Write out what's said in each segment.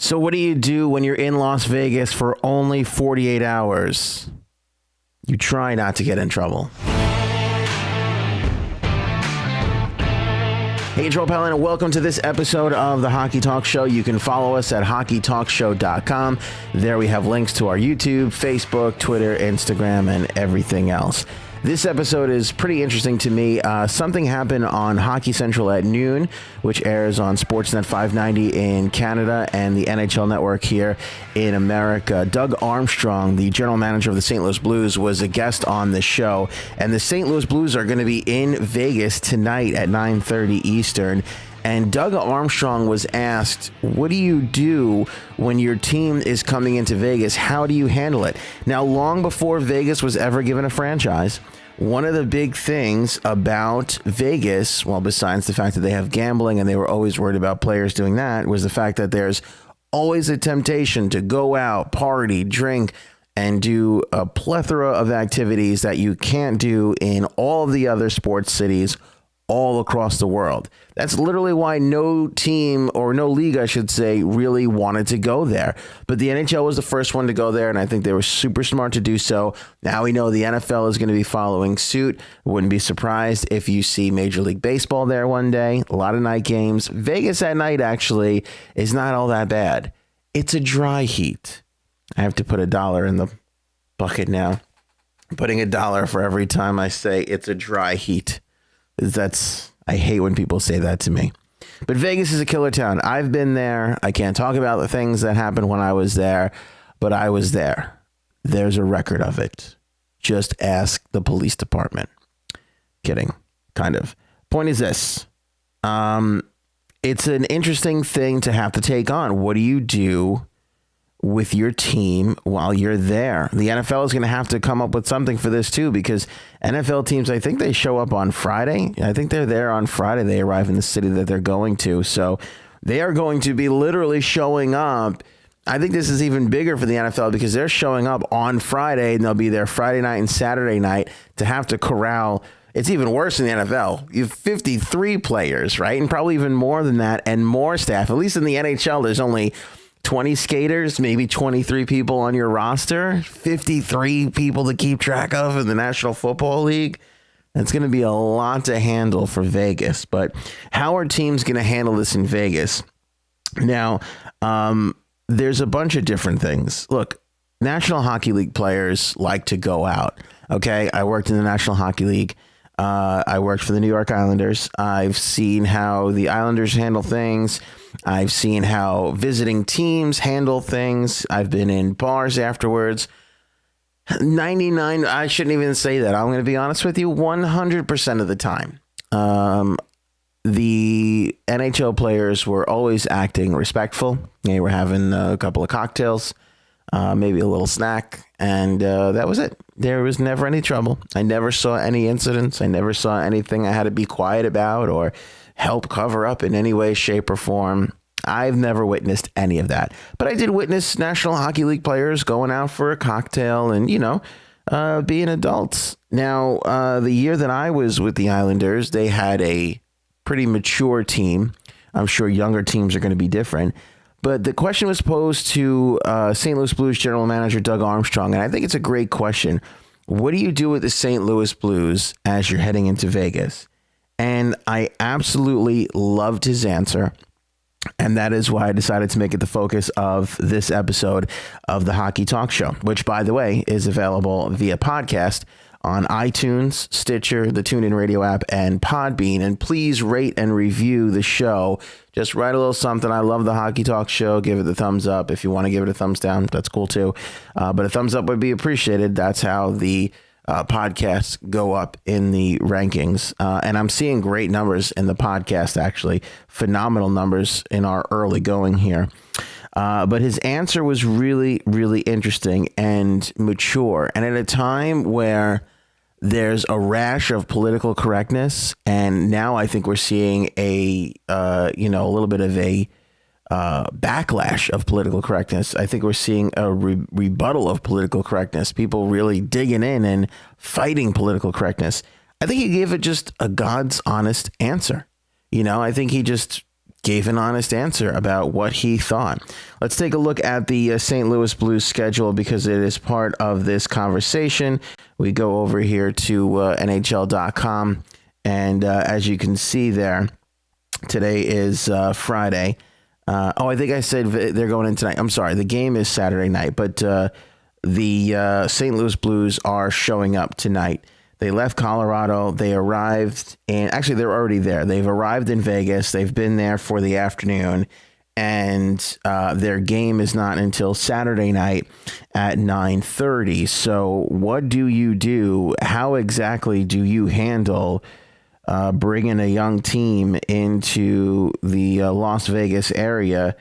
So what do you do when you're in Las Vegas for only 48 hours? You try not to get in trouble. Hey, Joel Pellin, and welcome to this episode of the Hockey Talk Show. You can follow us at hockeytalkshow.com. There we have links to our YouTube, Facebook, Twitter, Instagram, and everything else. This episode is pretty interesting to me. Something happened on Hockey Central at noon, which airs on Sportsnet 590 in Canada and the NHL Network here in America. Doug Armstrong, the general manager of the St. Louis Blues, was a guest on the show. And the St. Louis Blues are going to be in Vegas tonight at 9:30 Eastern. And Doug Armstrong was asked, what do you do when your team is coming into Vegas? How do you handle it? Now, long before Vegas was ever given a franchise, one of the big things about Vegas, well, besides the fact that they have gambling and they were always worried about players doing that, was the fact that there's always a temptation to go out, party, drink, and do a plethora of activities that you can't do in all of the other sports cities all across the world. That's literally why no team, or no league, I should say, really wanted to go there. But the NHL was the first one to go there, and I think they were super smart to do so. Now we know the NFL is going to be following suit. Wouldn't be surprised if you see Major League Baseball there one day. A lot of night games. Vegas at night, actually, is not all that bad. It's a dry heat. I have to put $1 in the bucket now. I'm putting $1 for every time I say it's a dry heat. I hate when people say that to me. But Vegas is a killer town. I've been there. I can't talk about the things that happened when I was there, but I was there. There's a record of it. Just ask the police department. Kidding, kind of. Point is this. It's an interesting thing to have to take on. What do you do with your team while you're there? The NFL is going to have to come up with something for this too, because NFL teams, I think they show up on Friday. I think they're there on Friday. They arrive in the city that they're going to. So they are going to be literally showing up. I think this is even bigger for the NFL because they're showing up on Friday and they'll be there Friday night and Saturday night to have to corral. It's even worse in the NFL. You have 53 players, right? And probably even more than that and more staff. At least in the NHL, there's only 20 skaters, maybe 23 people on your roster, 53 people to keep track of in the National Football League. It's going to be a lot to handle for Vegas. But how are teams going to handle this in Vegas? Now, there's a bunch of different things. Look, National Hockey League players like to go out. Okay, I worked in the National Hockey League. I worked for the New York Islanders. I've seen how the Islanders handle things. I've seen how visiting teams handle things. I've been in bars afterwards. 99, I shouldn't even say that. I'm going to be honest with you, 100% of the time. The NHL players were always acting respectful. They were having a couple of cocktails, maybe a little snack, and that was it. There was never any trouble. I never saw any incidents. I never saw anything I had to be quiet about or help cover up in any way, shape, or form. I've never witnessed any of that. But I did witness National Hockey League players going out for a cocktail and, being adults. Now, the year that I was with the Islanders, they had a pretty mature team. I'm sure younger teams are going to be different. But the question was posed to St. Louis Blues general manager Doug Armstrong, and I think it's a great question. What do you do with the St. Louis Blues as you're heading into Vegas? And I absolutely loved his answer. And that is why I decided to make it the focus of this episode of the Hockey Talk Show, which, by the way, is available via podcast on iTunes, Stitcher, the TuneIn Radio app, and Podbean. And please rate and review the show. Just write a little something. I love the Hockey Talk Show. Give it the thumbs up. If you want to give it a thumbs down, that's cool too. But a thumbs up would be appreciated. That's how the podcasts go up in the rankings. And I'm seeing great numbers in the podcast, actually. Phenomenal numbers in our early going here. But his answer was really, really interesting and mature. And at a time where there's a rash of political correctness, and now I think we're seeing a little bit of a backlash of political correctness. I think we're seeing a rebuttal of political correctness. People really digging in and fighting political correctness. I think he gave it just a God's honest answer. I think he just gave an honest answer about what he thought. Let's take a look at the St. Louis Blues schedule because it is part of this conversation. We go over here to NHL.com, and as you can see there, today is Friday. I think I said they're going in tonight. I'm sorry, the game is Saturday night, but the St. Louis Blues are showing up tonight. They left Colorado. They arrived, and actually they're already there. They've arrived in Vegas. They've been there for the afternoon, and their game is not until Saturday night at 9:30. So what do you do? How exactly do you handle bringing a young team into the Las Vegas area?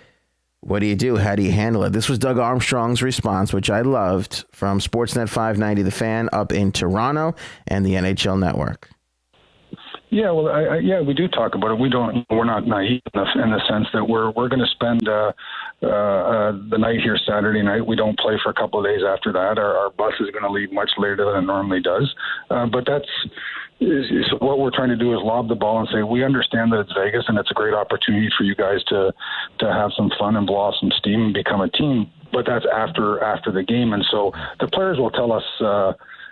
What do you do? How do you handle it? This was Doug Armstrong's response, which I loved, from Sportsnet 590 The Fan up in Toronto and the NHL Network. Yeah, well, we do talk about it. We're not naive in the sense that we're going to spend the night here Saturday night. We don't play for a couple of days after that. Our bus is going to leave much later than it normally does. But so what we're trying to do is lob the ball and say, we understand that it's Vegas and it's a great opportunity for you guys to have some fun and blow off some steam and become a team. But that's after the game. And so the players will tell us,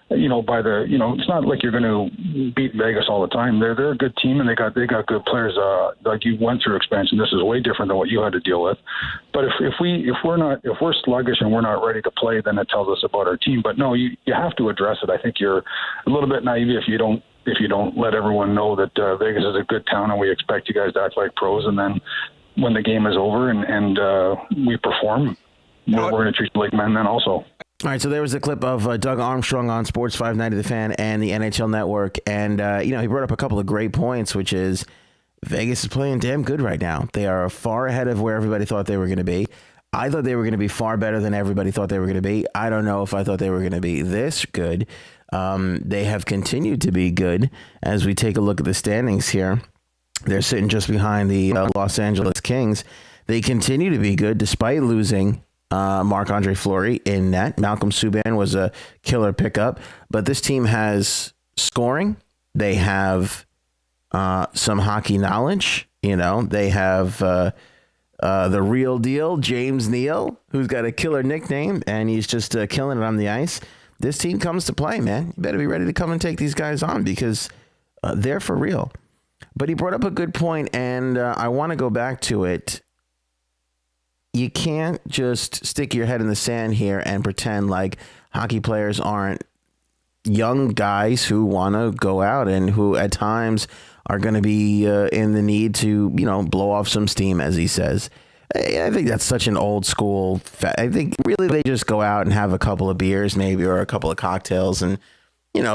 it's not like you're going to beat Vegas all the time. They're a good team and they got good players. Like you went through expansion. This is way different than what you had to deal with. But if we're sluggish and we're not ready to play, then it tells us about our team. But no, you have to address it. I think you're a little bit naive if you don't let everyone know that Vegas is a good town and we expect you guys to act like pros. And then when the game is over and we perform, we're going to treat you like men then also. All right, so there was a clip of Doug Armstrong on Sports 590 The Fan and the NHL Network, and he brought up a couple of great points, which is Vegas is playing damn good right now. They are far ahead of where everybody thought they were going to be. I thought they were going to be far better than everybody thought they were going to be. I don't know if I thought they were going to be this good. They have continued to be good as we take a look at the standings here. They're sitting just behind the Los Angeles Kings. They continue to be good despite losing Marc-Andre Fleury in net. Malcolm Subban was a killer pickup, but this team has scoring. They have some hockey knowledge. They have the real deal, James Neal, who's got a killer nickname, and he's just killing it on the ice. This team comes to play, man. You better be ready to come and take these guys on because they're for real. But he brought up a good point, and I want to go back to it. You can't just stick your head in the sand here and pretend like hockey players aren't young guys who want to go out and who at times are going to be in the need to, blow off some steam, as he says. I think that's such an old school. I think really they just go out and have a couple of beers maybe or a couple of cocktails and,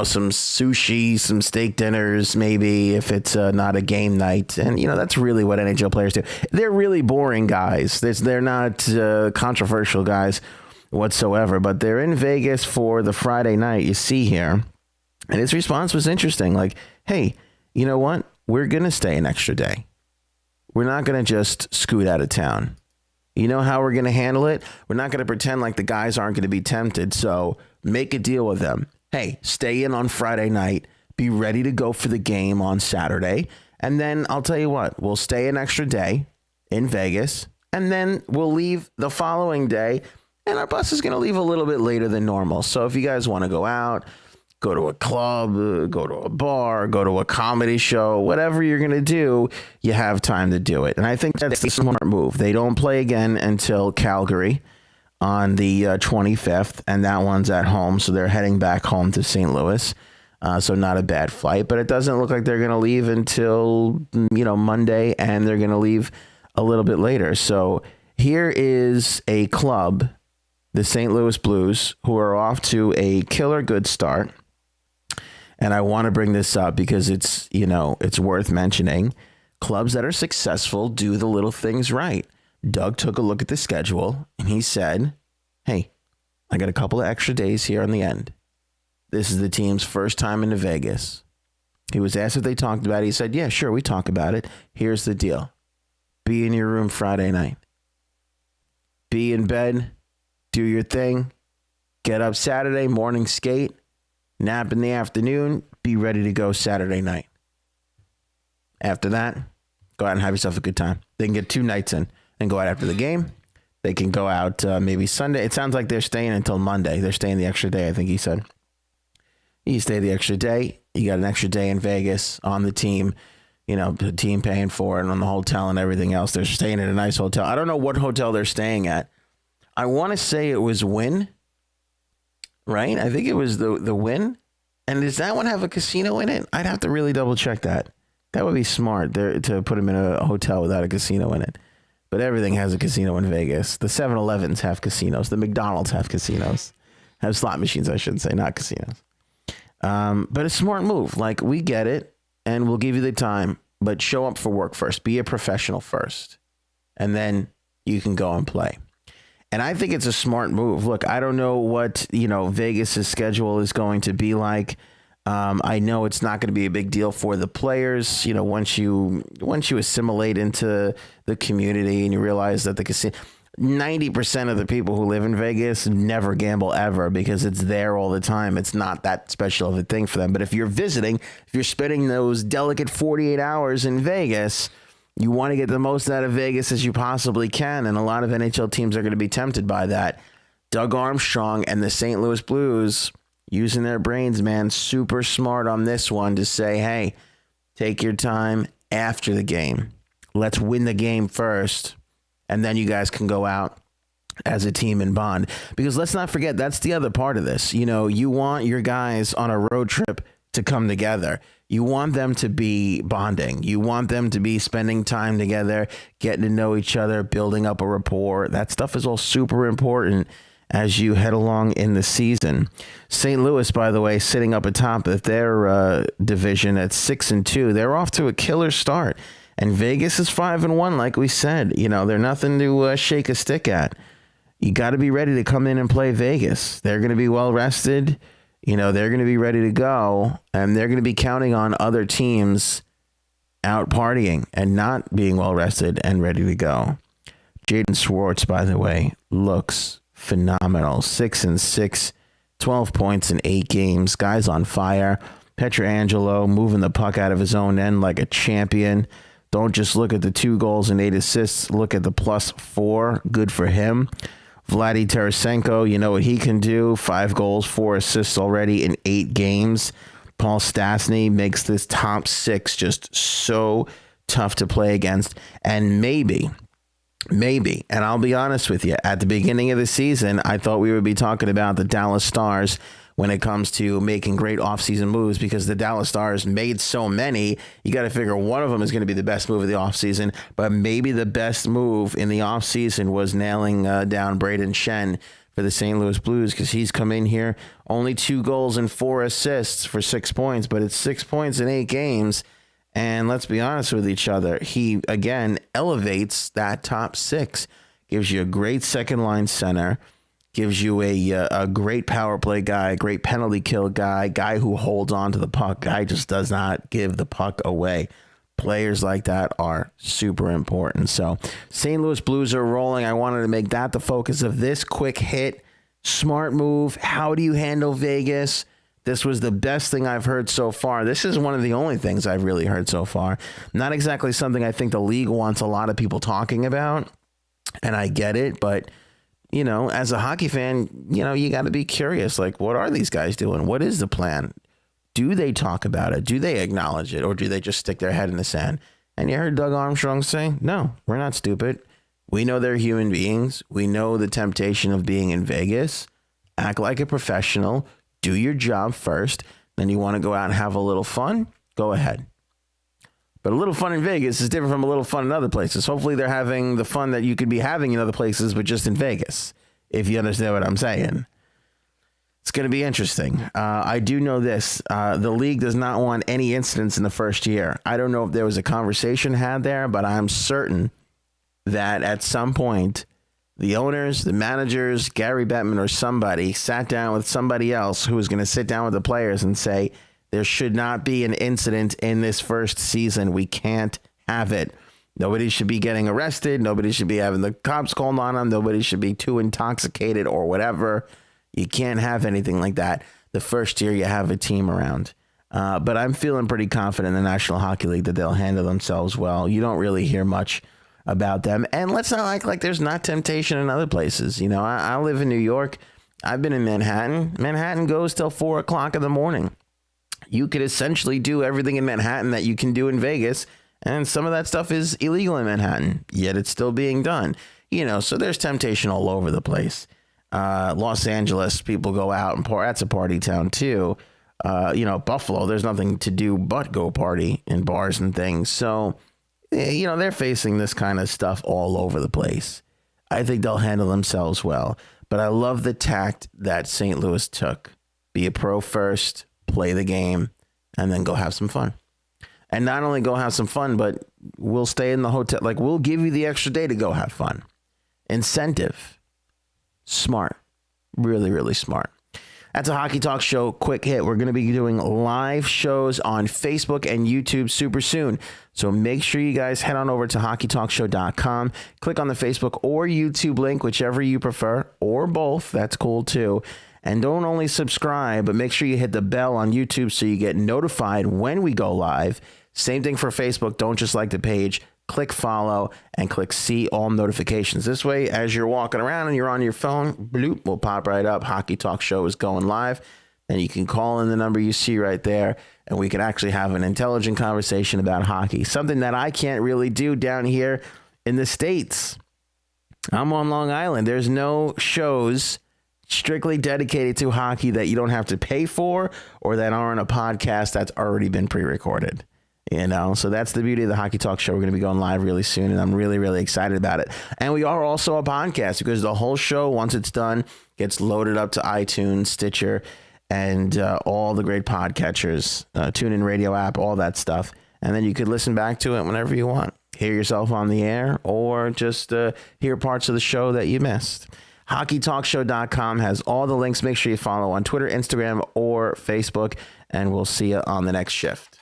some sushi, some steak dinners, maybe if it's not a game night. And, that's really what NHL players do. They're really boring guys. They're not controversial guys whatsoever, but they're in Vegas for the Friday night you see here. And his response was interesting. Like, hey, you know what? We're going to stay an extra day. We're not going to just scoot out of town. You know how we're going to handle it? We're not going to pretend like the guys aren't going to be tempted. So make a deal with them. Hey, stay in on Friday night. Be ready to go for the game on Saturday. And then I'll tell you what, we'll stay an extra day in Vegas. And then we'll leave the following day. And our bus is going to leave a little bit later than normal. So if you guys want to go out, go to a club, go to a bar, go to a comedy show, whatever you're going to do, you have time to do it. And I think that's the smart move. They don't play again until Calgary on the 25th, and that one's at home. So they're heading back home to St. Louis. So not a bad flight, but it doesn't look like they're going to leave until, Monday, and they're going to leave a little bit later. So here is a club, the St. Louis Blues, who are off to a killer good start. And I want to bring this up because it's worth mentioning. Clubs that are successful do the little things right. Doug took a look at the schedule and he said, hey, I got a couple of extra days here on the end. This is the team's first time into Vegas. He was asked if they talked about it. He said, yeah, sure, we talk about it. Here's the deal. Be in your room Friday night. Be in bed. Do your thing. Get up Saturday morning, skate. Nap in the afternoon. Be ready to go Saturday night. After that, go out and have yourself a good time. They can get 2 nights in and go out after the game. They can go out maybe Sunday. It sounds like they're staying until Monday. They're staying the extra day, I think he said. You stay the extra day. You got an extra day in Vegas on the team. You know, the team paying for it and on the hotel and everything else. They're staying at a nice hotel. I don't know what hotel they're staying at. I want to say it was Wynn, right? I think it was the Wynn. And does that one have a casino in it? I'd have to really double check that. That would be smart to put them in a hotel without a casino in it. But everything has a casino in Vegas. The 7-Elevens have casinos. The McDonald's have casinos. Have slot machines, I should say, not casinos. But a smart move. Like, we get it, and we'll give you the time, but show up for work first. Be a professional first. And then you can go and play. And I think it's a smart move. Look, I don't know what, Vegas's schedule is going to be like. I know it's not going to be a big deal for the players. Once you assimilate into the community and you realize that the casino, 90% of the people who live in Vegas never gamble ever because it's there all the time. It's not that special of a thing for them. But if you're visiting, if you're spending those delicate 48 hours in Vegas, you want to get the most out of Vegas as you possibly can. And a lot of NHL teams are going to be tempted by that. Doug Armstrong and the St. Louis Blues, using their brains, man, super smart on this one to say, hey, take your time after the game. Let's win the game first, and then you guys can go out as a team and bond. Because let's not forget, that's the other part of this. You want your guys on a road trip to come together. You want them to be bonding. You want them to be spending time together, getting to know each other, building up a rapport. That stuff is all super important as you head along in the season. St. Louis, by the way, sitting up atop of their division at 6-2. They're off to a killer start. And Vegas is 5-1, like we said. They're nothing to shake a stick at. You got to be ready to come in and play Vegas. They're going to be well rested. They're going to be ready to go. And they're going to be counting on other teams out partying and not being well rested and ready to go. Jaden Schwartz, by the way, looks phenomenal. 6-6, 12 points in 8 games. Guy's on fire. Pietrangelo moving the puck out of his own end like a champion. Don't just look at the 2 goals and 8 assists. Look at the +4. Good for him. Vladdy Tarasenko, you know what he can do. 5 goals, 4 assists already in 8 games. Paul Stastny makes this top 6 just so tough to play against. And maybe, and I'll be honest with you, at the beginning of the season, I thought we would be talking about the Dallas Stars when it comes to making great offseason moves, because the Dallas Stars made so many. You got to figure one of them is going to be the best move of the offseason, but maybe the best move in the offseason was nailing down Braden Schenn for the St. Louis Blues, because he's come in here only 2 goals and 4 assists for 6 points, but it's 6 points in 8 games. And let's be honest with each other. He, again, elevates that top 6, gives you a great second line center, gives you a great power play guy, great penalty kill guy who holds on to the puck. Guy just does not give the puck away. Players like that are super important. So St. Louis Blues are rolling. I wanted to make that the focus of this quick hit. Smart move. How do you handle Vegas? This was the best thing I've heard so far. This is one of the only things I've really heard so far. Not exactly something I think the league wants a lot of people talking about, and I get it, but as a hockey fan, you got to be curious. Like, what are these guys doing? What is the plan? Do they talk about it? Do they acknowledge it? Or do they just stick their head in the sand? And you heard Doug Armstrong say, no, we're not stupid. We know they're human beings. We know the temptation of being in Vegas. Act like a professional. Do your job first. Then you want to go out and have a little fun? Go ahead. But a little fun in Vegas is different from a little fun in other places. Hopefully they're having the fun that you could be having in other places, but just in Vegas, if you understand what I'm saying. It's going to be interesting. I do know this. The league does not want any incidents in the first year. I don't know if there was a conversation had there, but I'm certain that at some point, the owners, the managers, Gary Bettman or somebody sat down with somebody else who was going to sit down with the players and say, there should not be an incident in this first season. We can't have it. Nobody should be getting arrested. Nobody should be having the cops called on them. Nobody should be too intoxicated or whatever. You can't have anything like that the first year you have a team around. But I'm feeling pretty confident in the National Hockey League that they'll handle themselves well. You don't really hear much about them. And let's not act like there's not temptation in other places. You know, I live in New York. I've been in Manhattan. Manhattan goes till 4 o'clock in the morning. You could essentially do everything in Manhattan that you can do in Vegas. And some of that stuff is illegal in Manhattan, yet it's still being done. You know, so there's temptation all over the place. Los Angeles, people go out and that's a party town too. You know, Buffalo, there's nothing to do but go party in bars and things. So, you know, they're facing this kind of stuff all over the place. I think they'll handle themselves well. But I love the tact that St. Louis took. Be a pro first, play the game, and then go have some fun. And not only go have some fun, but we'll stay in the hotel. Like, we'll give you the extra day to go have fun. Incentive. Smart. Really, really smart. That's a Hockey Talk Show quick hit. We're going to be doing live shows on Facebook and YouTube super soon. So make sure you guys head on over to hockeytalkshow.com. Click on the Facebook or YouTube link, whichever you prefer, or both. That's cool too. And don't only subscribe, but make sure you hit the bell on YouTube so you get notified when we go live. Same thing for Facebook. Don't just like the page. Click follow and click see all notifications. This way, as you're walking around and you're on your phone, bloop, will pop right up. Hockey Talk Show is going live. And you can call in the number you see right there, and we can actually have an intelligent conversation about hockey. Something that I can't really do down here in the States. I'm on Long Island. There's no shows strictly dedicated to hockey that you don't have to pay for or that aren't a podcast that's already been pre-recorded. You know, so that's the beauty of the Hockey Talk Show. We're going to be going live really soon, and I'm really, really excited about it. And we are also a podcast because the whole show, once it's done, gets loaded up to iTunes, Stitcher, and all the great podcatchers, TuneIn Radio app, all that stuff. And then you could listen back to it whenever you want. Hear yourself on the air or just hear parts of the show that you missed. HockeyTalkShow.com has all the links. Make sure you follow on Twitter, Instagram, or Facebook, and we'll see you on the next shift.